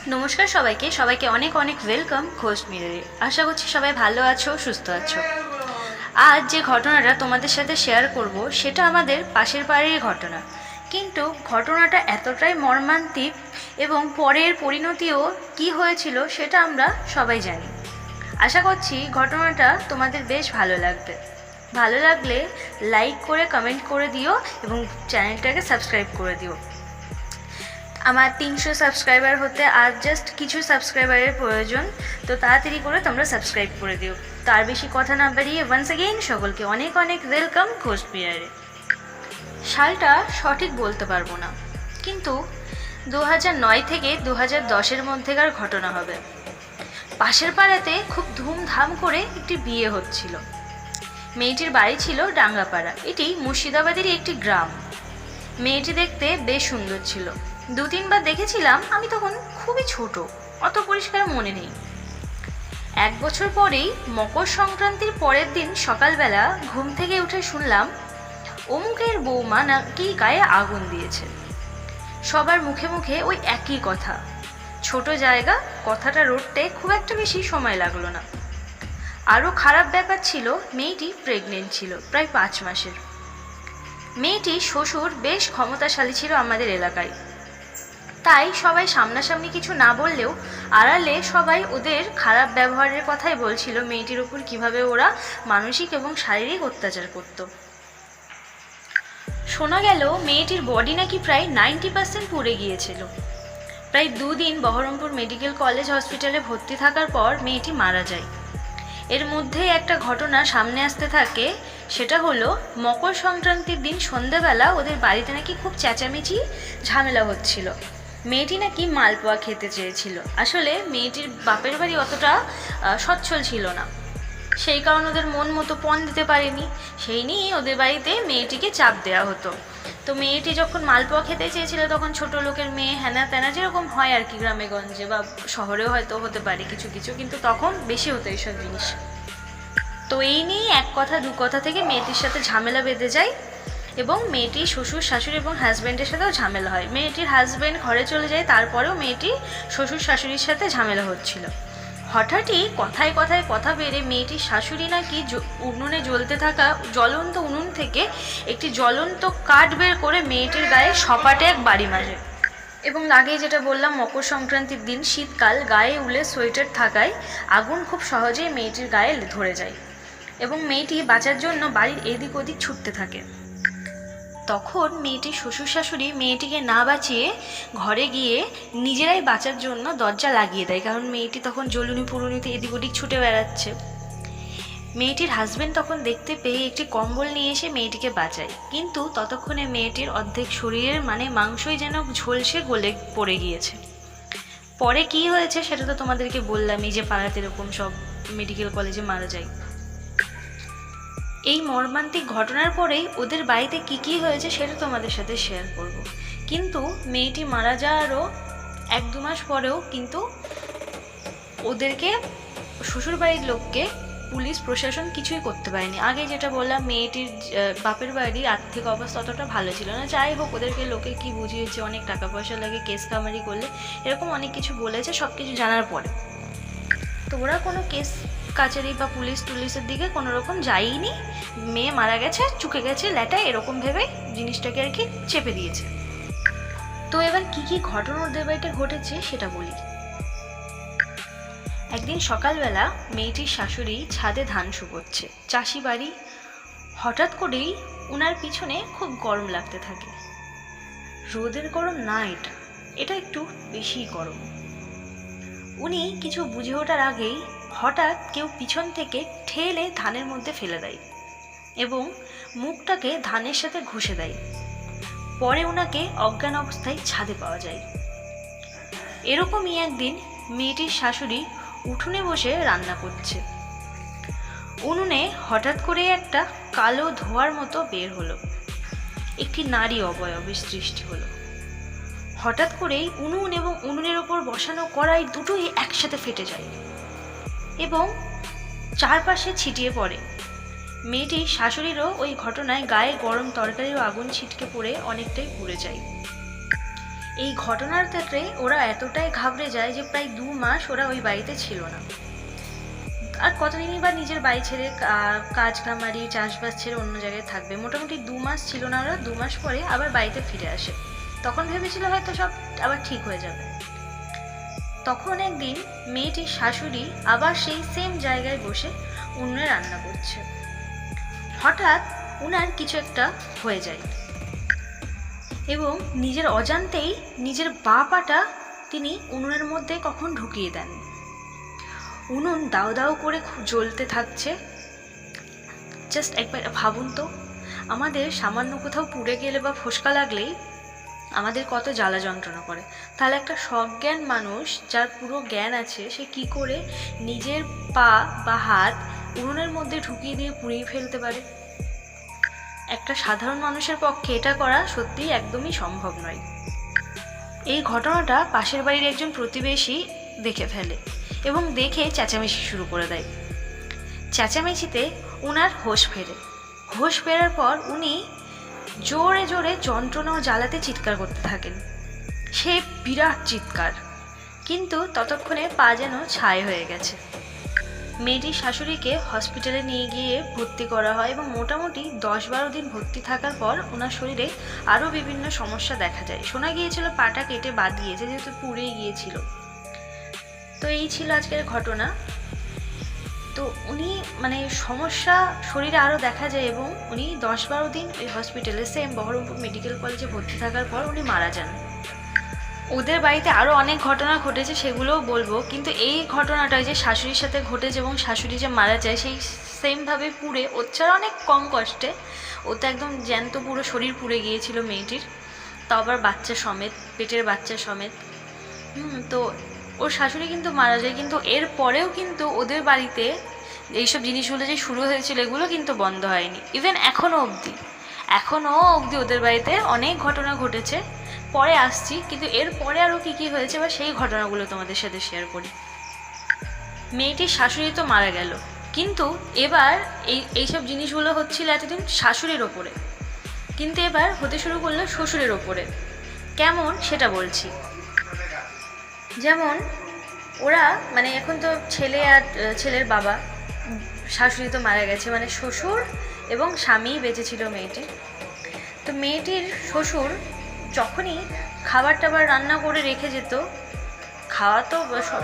নমস্কার সবাইকে সবাইকে অনেক অনেক ওয়েলকাম খোঁজ মিররে। আশা করছি সবাই ভালো আছো, সুস্থ আছো। আজ যে ঘটনাটা তোমাদের সাথে শেয়ার করব সেটা আমাদের পাশের বাড়ির ঘটনা, কিন্তু ঘটনাটা এতটাই মর্মান্তিক এবং পরের পরিণতিও কি হয়েছিল সেটা আমরা সবাই জানি। আশা করছি ঘটনাটা তোমাদের বেশ ভালো লাগবে। ভালো লাগলে লাইক করে কমেন্ট করে দিও এবং চ্যানেলটাকে সাবস্ক্রাইব করে দিও। আমার 300 সাবস্ক্রাইবার হতে আর জাস্ট কিছু সাবস্ক্রাইবারের প্রয়োজন, তো তাড়াতাড়ি করে তোমরা সাবস্ক্রাইব করে দিও। তার বেশি কথা না বাড়িয়ে ওয়ান্স অ্যাগেইন সকলকে অনেক অনেক ওয়েলকাম কোচবিহারে। সালটা সঠিক বলতে পারবো না, কিন্তু 2009 থেকে 2010-এর মধ্যেকার ঘটনা হবে। পাশের পাড়াতে খুব ধুমধাম করে একটি বিয়ে হচ্ছিল। মেয়েটির বাড়ি ছিল ডাঙ্গাপাড়া, এটি মুর্শিদাবাদেরই একটি গ্রাম। মেয়েটি দেখতে বেশ সুন্দর ছিল। 2-3 বার দেখেছিলাম, আমি তখন খুবই ছোট, অত পরিষ্কার মনে নেই। 1 বছর পরেই মকর সংক্রান্তির পরের দিন সকালবেলা ঘুম থেকে উঠে শুনলাম অমুকের বৌমা নাকি গায়ে আগুন দিয়েছে। সবার মুখে মুখে ওই একই কথা। ছোট জায়গা, কথাটা রটতে খুব একটা বেশি সময় লাগলো না। আরও খারাপ ব্যাপার ছিল, মেয়েটি প্রেগনেন্ট ছিল, প্রায় 5 মাসের। মেয়েটির শ্বশুর বেশ ক্ষমতাশালী ছিল আমাদের এলাকায়, তাই সবাই সামনাসামনি কিছু না বললেও আড়ালে সবাই ওদের খারাপ ব্যবহারের কথাই বলছিল, মেয়েটির উপর কিভাবে ওরা মানসিক এবং শারীরিক অত্যাচার করত। শোনা গেল মেয়েটির বডি নাকি প্রায় 90% পুড়ে গিয়েছিল। প্রায় 2 দিন বহরমপুর মেডিকেল কলেজ হসপিটালে ভর্তি থাকার পর মেয়েটি মারা যায়। এর মধ্যেই একটা ঘটনা সামনে আসতে থাকে, সেটা হলো মকর সংক্রান্তির দিন সন্ধ্যাবেলা ওদের বাড়িতে নাকি খুব চেঁচামেচি ঝামেলা হচ্ছিল। মেয়েটি নাকি মালপোয়া খেতে চেয়েছিল। আসলে মেয়েটির বাপের বাড়ি অতটা সচ্ছল ছিল না, সেই কারণে ওদের মন মতো পণ দিতে পারেনি। সেই নিয়ে ওদের বাড়িতে মেয়েটিকে চাপ দেওয়া হতো। তো মেয়েটি যখন মালপোয়া খেতে চেয়েছিল তখন ছোট লোকের মেয়ে হ্যানা ত্যানা যেরকম হয় আর কি, গ্রামে গঞ্জে বা শহরেও হয়তো হতে পারে কিছু কিছু, কিন্তু তখন বেশি হতো এইসব জিনিস। তো এই নিয়ে 1 কথা 2 কথা থেকে মেয়েটির সাথে ঝামেলা বেঁধে যায় এবং মেয়েটির শ্বশুর শাশুড়ি এবং হাজব্যান্ডের সাথেও ঝামেলা হয়। মেয়েটির হাজব্যান্ড ঘরে চলে যায়, তারপরেও মেয়েটি শ্বশুর শাশুড়ির সাথে ঝামেলা হচ্ছিল। হঠাৎই কথায় কথায় কথা বেড়ে মেয়েটির শাশুড়ি নাকি উনুনে জ্বলতে থাকা জ্বলন্ত উনুন থেকে একটি জ্বলন্ত কাঠ বের করে মেয়েটির গায়ে সপাটে এক বাড়ি মারে। এবং আগেই যেটা বললাম, মকর সংক্রান্তির দিন শীতকাল, গায়ে উলে সোয়েটার থাকায় আগুন খুব সহজেই মেয়েটির গায়ে ধরে যায় এবং মেয়েটি বাঁচার জন্য বাড়ির এদিক ওদিক ছুটতে থাকে। তখন মেয়েটির শ্বশুর শাশুড়ি মেয়েটিকে না বাঁচিয়ে ঘরে গিয়ে নিজেরাই বাঁচার জন্য দরজা লাগিয়ে দেয়, কারণ মেয়েটি তখন জ্বলুনি পুরুনিতে এদিক ওদিক ছুটে বেড়াচ্ছে। মেয়েটির হাজবেন্ড তখন দেখতে পেয়ে একটি কম্বল নিয়ে এসে মেয়েটিকে বাঁচায়, কিন্তু ততক্ষণে মেয়েটির অর্ধেক শরীরের মানে মাংসই যেন ঝলসে গলে পড়ে গিয়েছে। পরে কি হয়েছে সেটা তো তোমাদেরকে বললামই, যে পাড়াতে এরকম সব মেডিকেল কলেজে মারা যায়। এই মর্মান্তিক ঘটনার পরেই ওদের বাড়িতে কি হয়েছে সেটা তোমাদের সাথে শেয়ার করব। কিন্তু মেয়েটি মারা যাওয়ারও 1-2 মাস পরেও কিন্তু ওদেরকে, শ্বশুরবাড়ির লোককে, পুলিশ প্রশাসন কিছুই করতে পারেনি। আগে যেটা বললাম, মেয়েটির বাপের বাড়ির আর্থিক অবস্থা অতটা ভালো ছিল না। যাই হোক, ওদেরকে লোকে কি বুঝিয়েছে, অনেক টাকা পয়সা লাগে, কেস কামারি করলে, এরকম অনেক কিছু বলেছে। সব কিছু জানার পরে তো ওরা কোনো কেস কাচারি বা পুলিশ টুলিশের দিকে কোনো রকম যায়নি। মেয়ে মারা গেছে, চুকে গেছে ল্যাটায়, এরকম ভেবে জিনিসটাকে আর কি চেপে দিয়েছে। তো এবার কি ঘটনা ওদের বাড়িতে ঘটেছে সেটা বলি। একদিন সকালবেলা মেয়েটির শাশুড়ি ছাদে ধান শুকোচ্ছে, চাষি বাড়ি। হঠাৎ করেই ওনার পিছনে খুব গরম লাগতে থাকে। রোদের গরম না, এটা একটু বেশি গরম। উনি কিছু বুঝে ওঠার আগেই হঠাৎ কেউ পিছন থেকে ঠেলে ধানের মধ্যে ফেলে দেয় এবং মুখটাকে ধানের সাথে ঘষে দেয়। পরে ওনাকে অজ্ঞান অবস্থায় ছাদে পাওয়া যায়। এরকমই একদিন মেয়েটির শাশুড়ি উঠোনে বসে রান্না করছে। উনুনে হঠাৎ করে একটা কালো ধোঁয়ার মতো বের হলো, একটি নারী অবয়বের সৃষ্টি হলো। হঠাৎ করেই উনুন এবং উনুনের ওপর বসানো কড়াই দুটোই একসাথে ফেটে যায় এবং চারপাশে ছিটিয়ে পড়ে। মেয়েটির শাশুড়িরও ওই ঘটনায় গায়ে গরম তরকারি ও আগুন ছিটকে পড়ে অনেকটাই পুড়ে যায়। এই ঘটনার ক্ষেত্রে ওরা এতটাই ঘাবড়ে যায় যে প্রায় 2 মাস ওরা ওই বাড়িতে ছিল না। আর কতদিনই বা নিজের বাড়ি ছেড়ে কাজ কামারি চাষবাস ছেড়ে অন্য জায়গায় থাকবে। মোটামুটি 2 মাস ছিল না ওরা। 2 মাস পরে আবার বাড়িতে ফিরে আসে। তখন ভেবেছিল হয়তো সব আবার ঠিক হয়ে যাবে। তখন একদিন মেয়েটির শাশুড়ি আবার সেই সেম জায়গায় বসে উনুনে রান্না করছে। হঠাৎ উনার কিছু একটা হয়ে যায় এবং নিজের অজান্তেই নিজের বাঁ পাটা তিনি উনুনের মধ্যে কখন ঢুকিয়ে দেন। উনুন দাউ দাউ করে জ্বলতে থাকছে। জাস্ট একবার ভাবুন তো, আমাদের সামান্য কোথাও পুড়ে গেলে বা ফোসকা লাগলেই আমাদের কত জ্বালা যন্ত্রণা করে। তাহলে একটা সজ্ঞান মানুষ যার পুরো জ্ঞান আছে, সে কি করে নিজের পা বা হাত উনুনের মধ্যে ঢুকিয়ে দিয়ে পুড়িয়ে ফেলতে পারে? একটা সাধারণ মানুষের পক্ষে এটা করা সত্যিই একদমই সম্ভব নয়। এই ঘটনাটা পাশের বাড়ির একজন প্রতিবেশী দেখে ফেলে এবং দেখে চেঁচামেচি শুরু করে দেয়। চেঁচামেচিতে উনার হোশ ফেরে। হোশ ফেরার পর উনি জোরে জোরে যন্ত্রণা ও জ্বালাতে চিৎকার করতে থাকেন। সে বিরাট চিৎকার, কিন্তু ততক্ষণে পা যেন ছাই হয়ে গেছে। মেয়েটির শাশুড়িকে হসপিটালে নিয়ে গিয়ে ভর্তি করা হয় এবং মোটামুটি 10-12 দিন ভর্তি থাকার পর ওনার শরীরে আরও বিভিন্ন সমস্যা দেখা যায়। শোনা গিয়েছিল পাটা কেটে বাদ দিয়েছে, যেহেতু পুড়ে গিয়েছিল। তো এই ছিল আজকের ঘটনা। তো উনি সমস্যা শরীরে আরও দেখা যায় এবং উনি 10-12 দিন ওই হসপিটালে সেম বহরমপুর মেডিকেল কলেজে ভর্তি থাকার পর উনি মারা যান। ওদের বাড়িতে আরও অনেক ঘটনা ঘটেছে, সেগুলোও বলবো, কিন্তু এই ঘটনাটা যে শাশুড়ির সাথে ঘটেছে এবং শাশুড়ি যে মারা যায় সেই সেমভাবে পুড়ে, ওর ছাড়া অনেক কম কষ্টে, ও তো একদম জ্যান্ত পুরো শরীর পুড়ে গিয়েছিল মেয়েটির, তাও আবার বাচ্চা সমেত, পেটের বাচ্চা সমেত। তো ওর শাশুড়ি কিন্তু মারা যায়, কিন্তু এর পরেও কিন্তু ওদের বাড়িতে এইসব জিনিসগুলো যে শুরু হয়েছিল এগুলো কিন্তু বন্ধ হয়নি। ইভেন এখনও অবধি ওদের বাড়িতে অনেক ঘটনা ঘটেছে। পরে আসছি, কিন্তু এর পরে আরও কী কী হয়েছে বা সেই ঘটনাগুলো তোমাদের সাথে শেয়ার করি। মেয়েটির শাশুড়ি তো মারা গেল, কিন্তু এবার এইসব জিনিসগুলো হচ্ছিল এতদিন শাশুড়ির ওপরে, কিন্তু এবার হতে শুরু করলো শ্বশুরের ওপরে। কেমন সেটা বলছি। যেমন ওরা এখন তো ছেলে আর ছেলের বাবা, শাশুড়ি তো মারা গেছে, শ্বশুর এবং স্বামী বেঁচে ছিল মেয়েটির। তো মেয়েটির শ্বশুর যখনই খাবার টাবার রান্না করে রেখে যেত, খাওয়া তো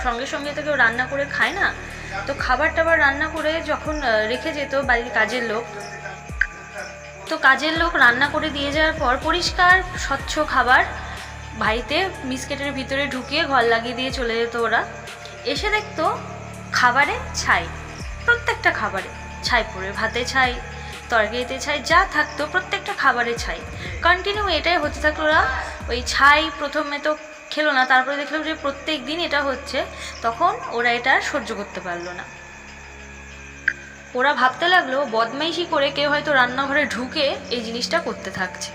সঙ্গে সঙ্গে তো কেউ রান্না করে খায় না, তো খাবার টাবার রান্না করে যখন রেখে যেত বাড়ির কাজের লোক, তো কাজের লোক রান্না করে দিয়ে যাওয়ার পর পরিষ্কার স্বচ্ছ খাবার বাড়িতে বিস্কেটের ভিতরে ঢুকিয়ে ঘর লাগিয়ে দিয়ে চলে যেত ওরা। এসে দেখতো খাবারে ছাই, প্রত্যেকটা খাবারে ছাই পড়ে, ভাতে ছাই, তরকারিতে ছাই, যা থাকতো প্রত্যেকটা খাবারে ছাই। কন্টিনিউ এটাই হতে থাকলো। ওরা ওই ছাই প্রথমে তো খেলো না, তারপরে দেখলো যে প্রত্যেক দিন এটা হচ্ছে, তখন ওরা এটা সহ্য করতে পারলো না। ওরা ভাবতে লাগলো বদমাইশি করে কেউ হয়তো রান্নাঘরে ঢুকে এই জিনিসটা করতে থাকছে,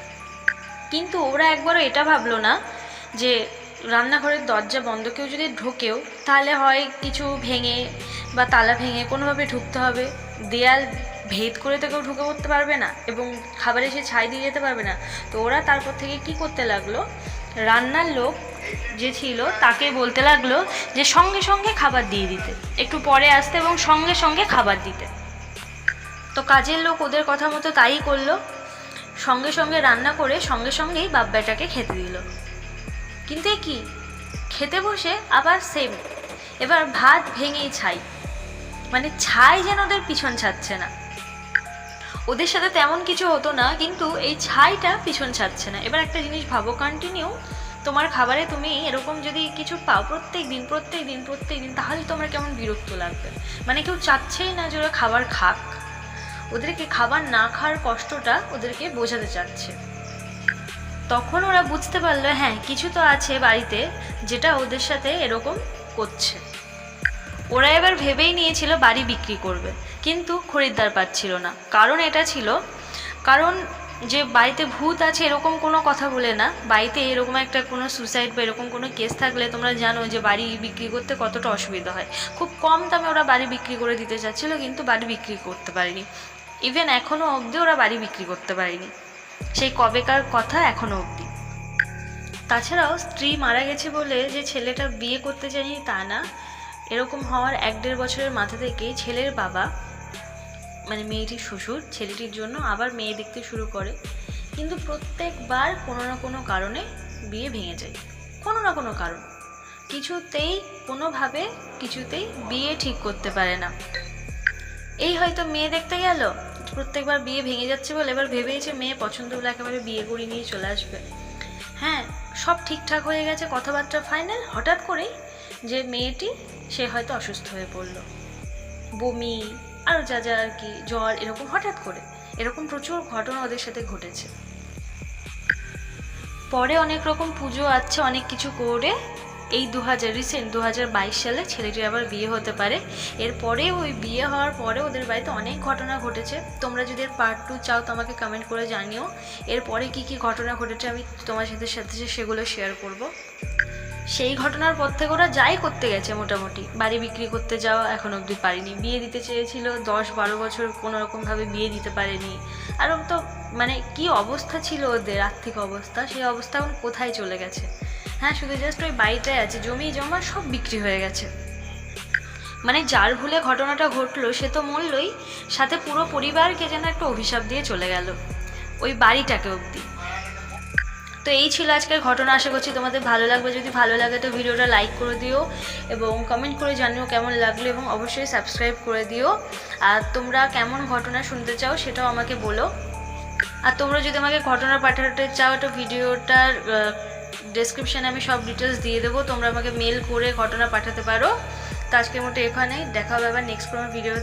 কিন্তু ওরা একবারও এটা ভাবলো না যে রান্নাঘরের দরজা বন্ধ কেউ যদি ঢোকেও তাহলে হয় কিছু ভেঙে বা তালা ভেঙে কোনোভাবে ঢুকতে হবে, দেয়াল ভেদ করে তো কেউ ঢুকে পড়তে পারবে না এবং খাবারে সে ছাই দিয়ে যেতে পারবে না। তো ওরা তারপর থেকে কি করতে লাগলো, রান্নার লোক যে ছিল তাকে বলতে লাগলো যে সঙ্গে সঙ্গে খাবার দিয়ে দিতে, একটু পরে আসতে এবং সঙ্গে সঙ্গে খাবার দিতে। তো কাজের লোক ওদের কথা মতো তাই করলো, সঙ্গে সঙ্গে রান্না করে সঙ্গে সঙ্গেই বাপ বেটাকে খেতে দিল। কিন্তু কি খেতে বসে আবার সেম, এবার ভাত ভেঙেই ছাই, ছাই যেন ওদের পিছন ছাড়ছে না। ওদের সাথে তেমন কিছু হতো না, কিন্তু এই ছাইটা পিছন ছাড়ছে না। এবার একটা জিনিস ভাবো, কন্টিনিউ তোমার খাবারে তুমি এরকম যদি কিছু পাও প্রত্যেক দিন, তাহলে তোমার কেমন বিরক্ত লাগবে। কেউ চাচ্ছেই না যে ওরা খাবার খাক, ওদেরকে খাবার না খাওয়ার কষ্টটা ওদেরকে বোঝাতে চাচ্ছে। তখন ওরা বুঝতে পারলো হ্যাঁ কিছু তো আছে বাড়িতে যেটা ওদের সাথে এরকম করছে। ওরা এবার ভেবেই নিয়েছিল বাড়ি বিক্রি করবে, কিন্তু খরিদ্দার পাচ্ছিল না। কারণ এটা ছিল, কারণ যে বাড়িতে ভূত আছে এরকম কোনো কথা বলে না, বাড়িতে এরকম একটা কোনো সুসাইড বা এরকম কোনো কেস থাকলে তোমরা জানো যে বাড়ি বিক্রি করতে কতটা অসুবিধা হয়। খুব কম দামে ওরা বাড়ি বিক্রি করে দিতে চাচ্ছিলো, কিন্তু বাড়ি বিক্রি করতে পারেনি। ইভেন এখনও অবধি ওরা বাড়ি বিক্রি করতে পারেনি, সেই কবেকার কথা এখনও অবধি। তাছাড়াও স্ত্রী মারা গেছে বলে যে ছেলেটা বিয়ে করতে চায়নি তা না, এরকম হওয়ার 1-1.5 বছরের মাথা থেকেই ছেলের বাবা মানে মেয়েটির শ্বশুর ছেলেটির জন্য আবার মেয়ে দেখতে শুরু করে, কিন্তু প্রত্যেকবার কোনো না কোনো কারণে বিয়ে ভেঙে যায়। কোনো না কোনো কারণ, কিছুতেই বিয়ে ঠিক করতে পারে না। এই হয়তো মেয়ে দেখতে গেল, প্রত্যেকবার বিয়ে ভেঙে যাচ্ছে বলে এবার ভেবেছে মেয়ে পছন্দ হলে একেবারে বিয়ে করে নিয়ে চলে আসবে। হ্যাঁ, সব ঠিকঠাক হয়ে গেছে, কথাবার্তা ফাইনাল, হঠাৎ করেই যে মেয়েটি সে হয়তো অসুস্থ হয়ে পড়লো, বমি আরও যা যা আর কি, জ্বর, এরকম হঠাৎ করে এরকম প্রচুর ঘটনা ওদের সাথে ঘটেছে। পরে অনেক রকম পুজো আছে, অনেক কিছু করে এই 2022 সালে ছেলেটির আবার বিয়ে হতে পারে। এরপরে ওই বিয়ে হওয়ার পরে ওদের বাড়িতে অনেক ঘটনা ঘটেছে। তোমরা যদি এর পার্ট 2 চাও তো আমাকে কমেন্ট করে জানিও, এরপরে কী কী ঘটনা ঘটেছে আমি তোমার সাথে সেগুলো শেয়ার করব। সেই ঘটনার পর থেকে ওরা যাই করতে গেছে, মোটামুটি বাড়ি বিক্রি করতে যাওয়া এখন অবধি পারিনি, বিয়ে দিতে চেয়েছিল 10-12 বছর কোনোরকমভাবে বিয়ে দিতে পারেনি। আরও তো মানে কি অবস্থা ছিল ওদের আর্থিক অবস্থা, সেই অবস্থা এখন কোথায় চলে গেছে। হ্যাঁ, শুধু জাস্ট ওই বাড়িটাই আছে, জমি জমা সব বিক্রি হয়ে গেছে। মানে যার ভুলে ঘটনাটা ঘটলো সে তো মরলই, সাথে পুরো পরিবারকে যেন একটা অভিশাপ দিয়ে চলে গেল, ওই বাড়িটাকে অবধি। তো এই ছিল আজকের ঘটনা, আশা করছি তোমাদের ভালো লাগবে। যদি ভালো লাগে তো ভিডিওটা লাইক করে দিও এবং কমেন্ট করে জানিও কেমন লাগলো, এবং অবশ্যই সাবস্ক্রাইব করে দিও। আর তোমরা কেমন ঘটনা শুনতে চাও সেটাও আমাকে বলো। আর তোমরা যদি আমাকে ঘটনা পাঠাতে চাও তো ভিডিওটার ডেসক্রিপশানে আমি সব ডিটেলস দিয়ে দেবো, তোমরা আমাকে মেল করে ঘটনা পাঠাতে পারো। তো আজকের মতো এখানেই, দেখা হবে আবার নেক্সট কোনো ভিডিও।